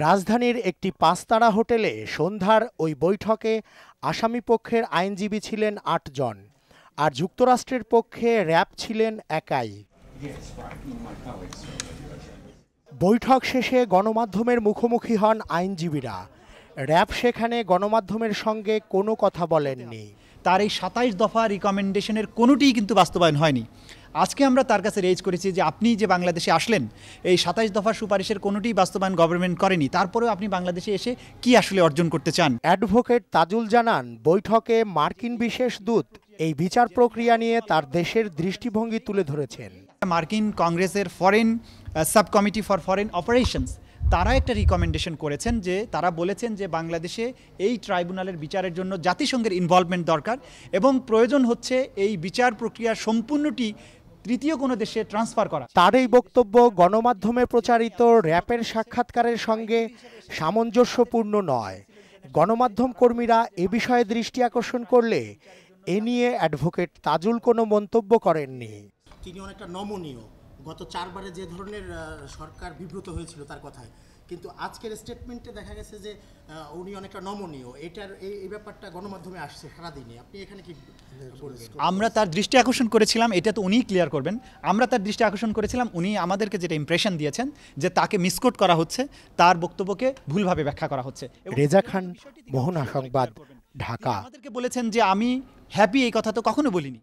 রাজধানীর একটি পাঁচতারা হোটেলে সন্ধ্যার ওই বৈঠকে আসামিপক্ষের আইনজীবী ছিলেন ৮ জন, আর যুক্তরাষ্ট্রের পক্ষে র্যাব ছিলেন একাই। বৈঠক শেষে গণমাধ্যমের মুখোমুখি হন আইনজীবীরা। র্যাব সেখানে গণমাধ্যমের সঙ্গে কোনো কথা বলেননি। তার এই ২৭ দফা রিকমেন্ডেশনের কোনোটিই কিন্তু বাস্তবায়ন হয়নি। আজকে আমরা তার কাছে রেজ করেছি যে আপনি যে বাংলাদেশে আসলেন, এই ২৭ দফা সুপারিশের কোনোটিই বাস্তবায়ন গভর্নমেন্ট করেনি, তারপরেও আপনি বাংলাদেশে এসে কি আসলে অর্জন করতে চান? অ্যাডভোকেট তাজুল জানান, বৈঠকে মার্কিন বিশেষ দূত এই বিচার প্রক্রিয়া নিয়ে তার দেশের দৃষ্টিভঙ্গি তুলে ধরেছেন। মার্কিন কংগ্রেসের foreign sub committee for foreign operations তারা একটা রিকমেন্ডেশন করেছেন, যে তারা বলেছেন যে বাংলাদেশে এই ট্রাইব্যুনালের বিচারের জন্য জাতিসংঘের ইনভলভমেন্ট দরকার এবং প্রয়োজন হচ্ছে এই বিচার প্রক্রিয়া সম্পূর্ণটি তৃতীয় কোনো দেশে ট্রান্সফার করা। তার এই বক্তব্য গণমাধ্যমে প্রচারিত র্যাপের সাক্ষাৎকারের সঙ্গে সামঞ্জস্যপূর্ণ নয়। গণমাধ্যম কর্মীরা এ বিষয়ে দৃষ্টি আকর্ষণ করলে এ নিয়ে অ্যাডভোকেট তাজুল কোনো মন্তব্য করেননি। তিনি অনেকটা নমনীয়। গত 4 বারে যে ধরনের সরকার বিব্রত হয়েছিল তার কথায়, কিন্তু আজকের স্টেটমেন্টে দেখা গেছে যে উনি অনেকটা নমনীয়। এটার এই ব্যাপারটা গণমাধ্যমে আসছে সারাদিনে। আপনি এখানে কি বলবেন? আমরা তার দৃষ্টি আকর্ষণ করেছিলাম, এটা তো উনিই ক্লিয়ার করবেন। আমরা তার দৃষ্টি আকর্ষণ করেছিলাম, উনি আমাদেরকে যেটা ইমপ্রেশন দিয়েছেন যে তাকে মিসকোট করা হচ্ছে, তার বক্তব্যকে ভুলভাবে ব্যাখ্যা করা হচ্ছে। রেজা খান, মোহনা সংবাদ, ঢাকা। আমাদেরকে বলেছেন যে আমি হ্যাপি, এই কথা তো কখনো বলিনি।